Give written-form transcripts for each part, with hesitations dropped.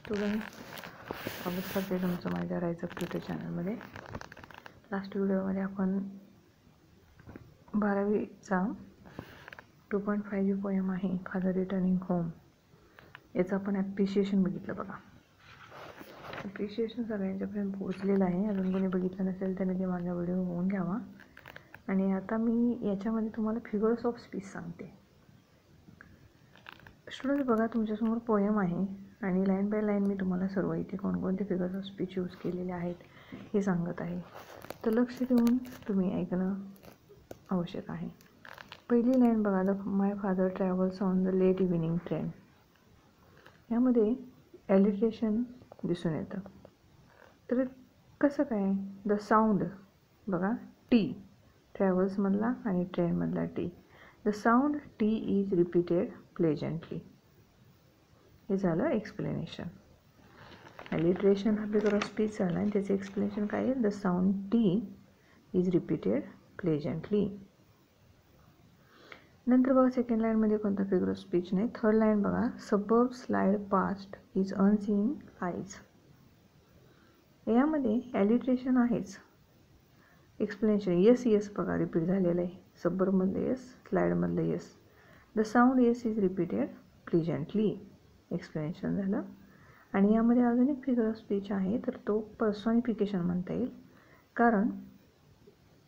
Student, स्वागत करते तुमचं माझ्या राईज अप ट्युटर चॅनलमध्ये. लास्ट व्हिडिओमध्ये आपण 12वीचा 2.5 जी पोएम आहे फादर रिटर्निंग होम, याचं आपण ॲप्रिशिएशन बघितलं. बघा, ॲप्रिशिएशन सगळ्यांच्यापर्यंत पोहोचलेलं आहे. अजून कोणी बघितलं नसेल त्याने ते माझा व्हिडिओ होऊन घ्यावा. आणि आता मी याच्यामध्ये तुम्हाला फिगर्स ऑफ स्पीच सांगते. स्टुडंट्स, बघा, तुमच्यासमोर पोएम आहे आणि लाईन बाय लाईन मी तुम्हाला सर्व इथे कोणकोणते फिगर्स ऑफ स्पीच यूज केलेले आहेत हे सांगत आहे. तर लक्ष देऊन तुम्ही ऐकणं आवश्यक आहे. पहिली लाईन बघा, the my father travels on the late evening train. यामध्ये ॲलिट्रेशन दिसून येतं. तर कसं काय? द साऊंड बघा, टी ट्रॅव्हल्समधला आणि ट्रेनमधला T. The sound T is repeated pleasantly. हे झालं एक्सप्लेनेशन. ॲलिट्रेशन हा फिगर ऑफ स्पीच झाला आणि त्याचं एक्सप्लेनेशन काय आहे? The sound T is repeated pleasantly. नंतर बघा, सेकंड लाईनमध्ये कोणता फिगर ऑफ स्पीच नाही. थर्ड लाईन बघा, suburb slide past is unseen eyes. यामध्ये ॲलिट्रेशन आहेच, एक्सप्लेनेशन येस येस बघा रिपीट झालेलं आहे. सबर्बमधलं येस, स्लाइडमधलं S. The sound S is repeated pleasantly, explanation झालं. आणि यामध्ये अजून एक फिगर ऑफ स्पीच आहे, तर तो पर्सॉनिफिकेशन म्हणता येईल. कारण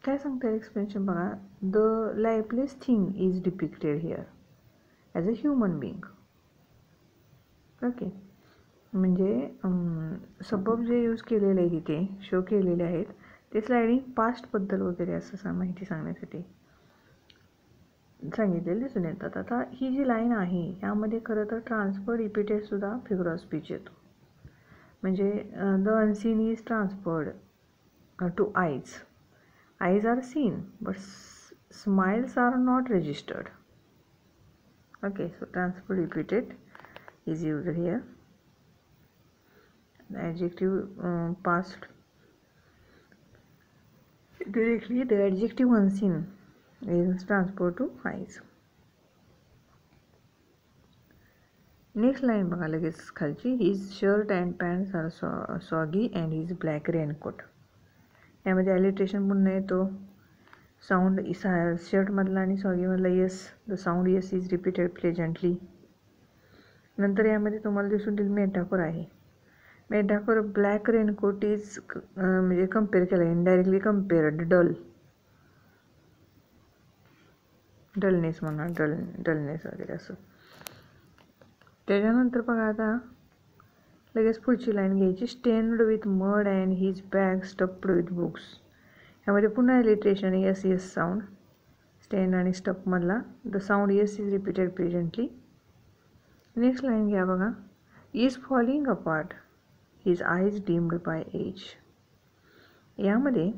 काय सांगता येईल एक्सप्लेनेशन बघा, the lifeless thing is depicted here as a human being. Okay, म्हणजे सबब जे यूज केलेले आहे तिथे शो केलेले आहेत ते स्लायडिंग पास्टबद्दल वगैरे असं माहिती सांगण्यासाठी सांगितलेले दिसून येतात. आता ही जी लाईन आहे यामध्ये खरं तर ट्रान्सफर रिपीटेडसुद्धा फिगर ऑफ स्पीच येतो. म्हणजे the unseen is transferred to eyes. Eyes are seen but smiles are not registered. Okay, so transfer repeated is used here. The adjective past directly, the adjective unseen is transferred to eyes. Next line बघा लगेच खालची, his shirt and pants are soggy and his black raincoat. यामध्ये ॲलिट्रेशन पुन्हा येतो. Sound शर्टमधला आणि सॉगीमधला S. The sound S is repeated pleasantly. नंतर यामध्ये तुम्हाला दिसून येईल मेटाफोर आहे. मेटाफोर ब्लॅक रेनकोट इज म्हणजे कम्पेअर केला, इनडायरेक्टली कम्पेअर्ड डलनेस म्हणा, डलनेस वगैरे असं. त्याच्यानंतर बघा आता लगेच पुढची लाईन घ्यायची, stained with mud and his bag stuffed with books. यामध्ये पुन्हा alliteration S S sound, stain आणि स्टफमधला. The sound S is repeated presently. Next line घ्या बघा, is falling apart his eyes dimmed by age. यामध्ये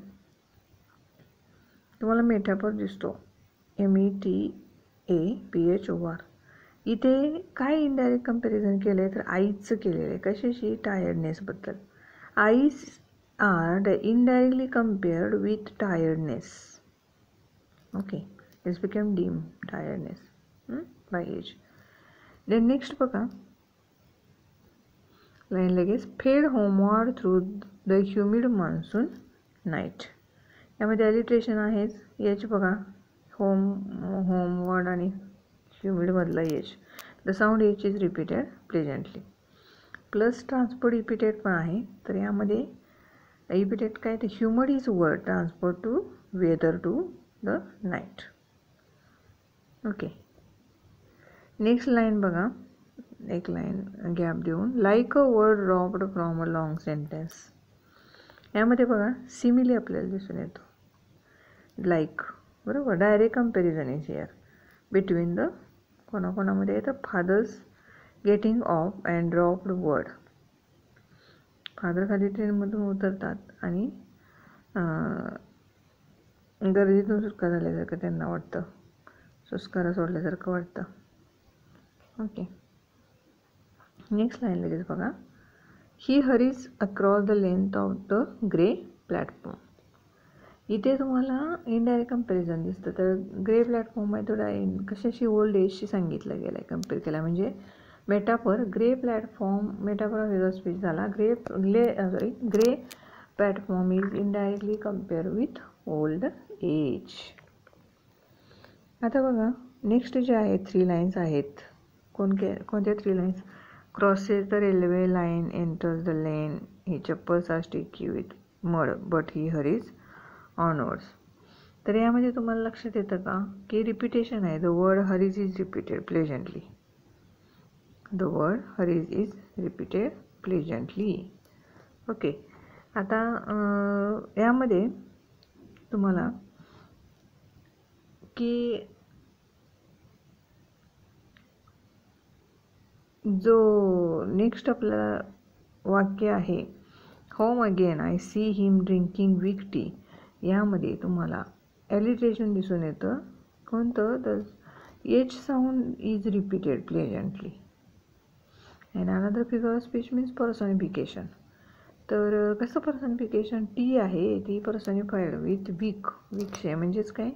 तुम्हाला metaphor दिसतो, METAPHOR. इथे काय इनडायरेक्ट कंपॅरिझन केलं आहे तर आईजचं केलेलं आहे. कशाशी? टायर्डनेसबद्दल. Eyes are indirectly compared with tiredness. Okay, it's become dim tiredness by age. Then next बघा लाईन लगेच, fade homeward through the humid monsoon night. यामध्ये ॲलिट्रेशन आहेच. याची बघा, होमवर्ड आणि ह्युमिडमधला H. The sound H is repeated pleasantly. Plus transport repeated पण आहे. तर यामध्ये रिपीटेड काय, तर humid is word transport to weather to the night. Okay, next line बघा, एक लाईन गॅप देऊन, like a word dropped from a long sentence. यामध्ये बघा सिमिली आपल्याला दिसून येतो. लाईक बरोबर, direct comparison is here between the कोणाकोणामध्ये येतं, father's getting off and dropped word. Father खाली ट्रेनमधून उतरतात आणि गर्दीतून सुटका झाल्यासारखं त्यांना वाटतं, सुस्कारा सोडल्यासारखं वाटतं. ओके, नेक्स्ट लाईन लगेच बघा, he hurries across the length of the grey platform. इथे तुम्हाला इनडायरेक्ट कंपॅरिझन दिसतं. तर ग्रे प्लॅटफॉर्म आहे थोडा कशाशी, ओल्ड एजशी सांगितलं गेलं आहे, कम्पेअर केला. म्हणजे metaphor grey platform, metaphor figure of speech झाला. Grey platform is indirectly compare with old age. आता बघा नेक्स्ट जे आहे 3 लाईन्स आहेत. कोणत्या 3 lines? Crosses the railway line, enters the lane, he chappals are sticky with mud but he hurries onwards. तर यामध्ये तुम्हाला लक्षात येतं का की रिपिटेशन आहे. The word hurries is repeated pleasantly. The word hurries is repeated pleasantly. Okay. आता यामध्ये तुम्हाला की जो नेक्स्ट आपलं वाक्य आहे home again I see him drinking weak tea, यामध्ये तुम्हाला ॲलिट्रेशन दिसून येतं. कोणतं? The H sound is repeated pleasantly. And another figure of speech means personification. तर कसं पर्सनिफिकेशन? टी आहे ती पर्सनिफाईड विथ वीक. वीकशे म्हणजेच काय?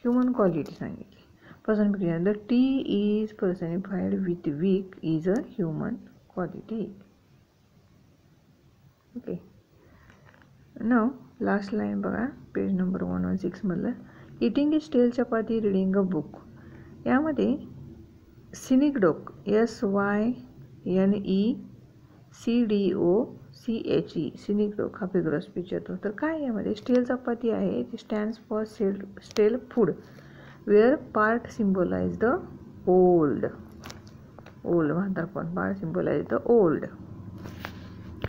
ह्युमन क्वालिटी सांगितली. Personification. The tea is personified with weak is a human quality. Okay. Now last line बघा page number 116 मधलं. Eating a stale chapati, reading a book. यामध्ये सिनिकडोक SYNECDOCHE सिनिकडोक हा figure of speech येतो. तर काय यामध्ये स्टेल चपाती आहे ती स्टँड्स फॉर स्टेल food where part symbolize the old म्हातारपण. part symbolize the old.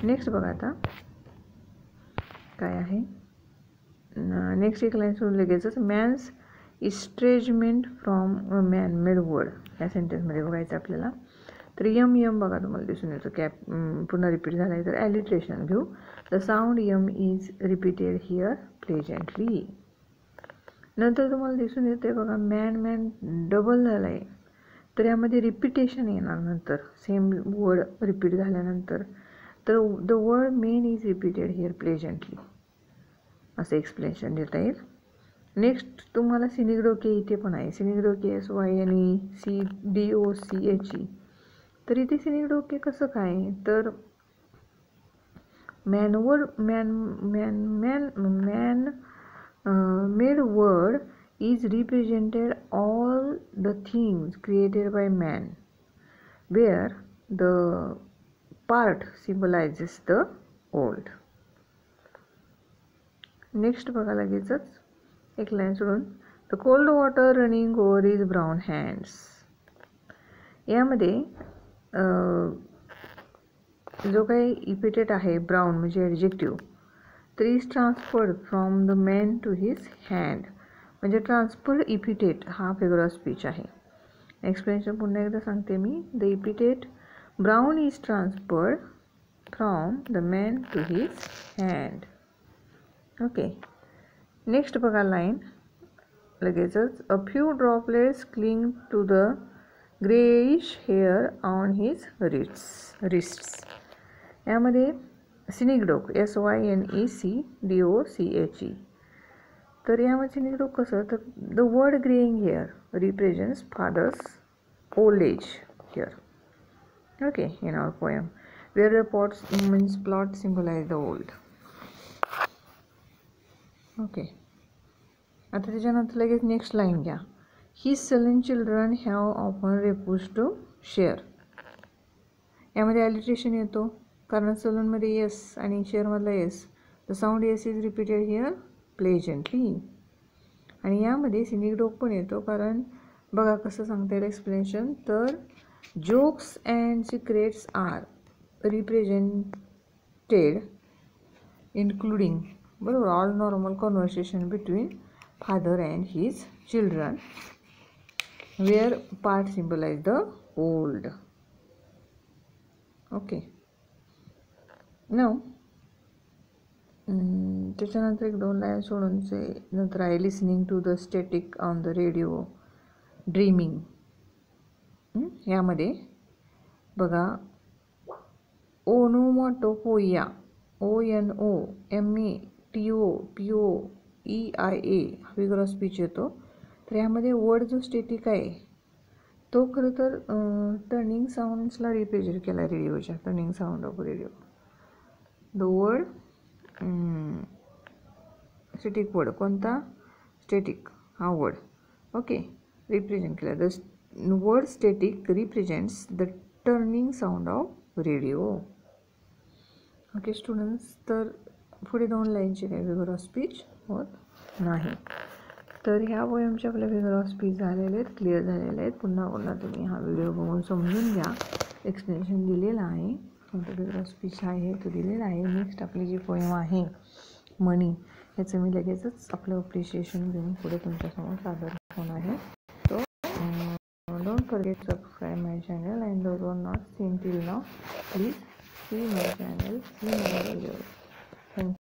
Next बघा आता काय आहे. नेक्स्ट एक लाईन सोडून लगेचच man's estrangement from a man made word या सेंटेन्समध्ये बघायचं आपल्याला. तर यम बघा तुम्हाला दिसून येतं. कॅप पुन्हा रिपीट झाला आहे तर ॲलिट्रेशन घेऊ. The sound M is repeated here pleasantly. नंतर तुम्हाला दिसून येते बघा मॅन डबल झाला आहे तर यामध्ये रिपीटेशन येणार नंतर सेम वर्ड रिपीट झाल्यानंतर. तर the word man is repeated here pleasantly असं एक्सप्लेनेशन देता येईल. नेक्स्ट तुम्हाला सिनिकडोके इथे पण आहे. सिनिकडोके SYNECDOCHE. तर इथे सिनिकडोके कसं काय? तर man made word is represented all the things created by man where the part symbolizes the old. Next बघा लगेचच एक लाईन सोडून. The cold water running over is brown hands. यामध्ये जो काही इपिटेट आहे ब्राऊन म्हणजे ॲडजेक्टिव्ह तर is transferred from the man to his hand म्हणजे ट्रान्सफर्ड इपिटेट हा फिगर ऑफ स्पीच आहे. एक्सप्लेनेशन पुन्हा एकदा सांगते मी. The epithet brown is transferred from the man to his hand. Okay. Next बघा लाईन लगेचच. A few droplets cling to the greyish hair on his wrists. यामध्ये synecdoche SYNECDOCHE. तर यामध्ये सिनिकडोक कसं? तर the word greying hair represents father's old age here. Okay. In our poem where the plot symbolize the old. Okay. आता त्याच्यानंतर लगेच next line घ्या. He sullen children have often refuse to share. यामध्ये alliteration येतो कारण सलनमध्ये S आणि शेअरमधला S. The sound S is repeated here pleasantly. आणि यामध्ये सिनिकडोक पण येतो कारण बघा कसं सांगता येईल एक्सप्लेनेशन. तर jokes and secrets are represented including बरोबर all normal conversation between father and his children where part symbolize the old. Okay. नाव त्याच्यानंतर एक 2 लाईन सोडूनचे नंतर आहे listening to the static on the radio dreaming. यामध्ये बघा ओनोमॅटोपोइया ONOMATOPOEIA हा फिगर ऑफ स्पीच येतो. तर यामध्ये वर्ड जो स्टॅटिक आहे तो खरं तर टर्निंग साऊंड्सला रिप्रेझेंट केला रेडिओच्या, turning sound of radio. The word static word, कोणता? स्टॅटिक हा वर्ड. ओके, रिप्रेझेंट केला. The word static represents the turning sound of radio. Okay students, तर पुढे 2 लाईनचे काही फिगर ऑफ स्पीच होत नाही. तर ह्या पोएमचे आपल्या फिगर ऑफ स्पीच झालेले आहेत, क्लिअर झालेले आहेत. पुन्हा तुम्ही हा व्हिडिओ बघून समजून घ्या. एक्सप्लेनेशन दिलेलं आहे, कोणता फिगर ऑफ स्पीच आहे तो दिलेला आहे. नेक्स्ट आपली जी पोएम आहे मनी, ह्याचं मी लगेचच आपलं अप्रिशिएशन घेऊन पुढे तुमच्यासमोर सादर होणार आहे. So don't forget to subscribe my channel, and those who are not seen till now, please see my channel, see my videos. Thank you.